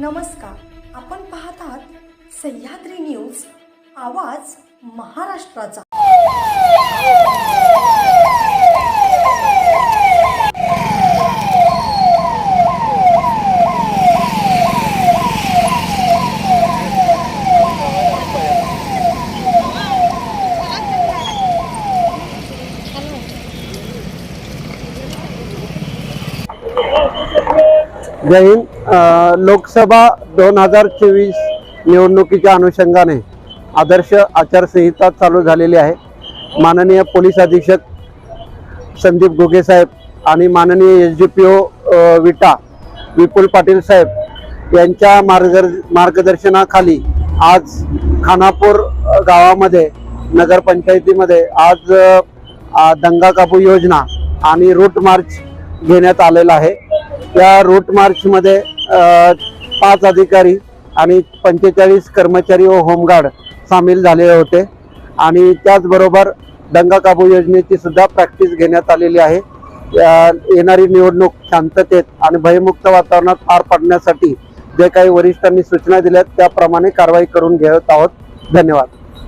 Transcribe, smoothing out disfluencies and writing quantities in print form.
नमस्कार, आपण पाहत आहात सह्याद्री न्यूज, आवाज महाराष्ट्राचा। जय हिंद। लोकसभा 2024 निवडणुकीच्या अनुषंगाने आदर्श आचारसंहिता चालू झालेली आहे। माननीय पोलीस अधीक्षक संदीप घुगे साहेब आणि माननीय एसडीपीओ विटा विपुल पाटील साहेब यांच्या मार्गदर्शनाखाली आज खानापूर गावामध्ये नगरपंचायतीमध्ये आज दंगा काबू योजना आणि रूट मार्च घेण्यात आलेला आहे। या रूट मार्च मध्ये 5 अधिकारी आणि 45 कर्मचारी व होमगार्ड सामील झालेले होते आणि त्याचबरोबर दंगा काबू योजनेची सुद्धा प्रॅक्टिस घेण्यात आलेली आहे। येणारी निवडणूक शांततेत आणि भयमुक्त वातावरणात पार पाडण्यासाठी जे काही वरिष्ठांनी सूचना दिल्यात त्याप्रमाणे कारवाई करून घेत आहोत। धन्यवाद।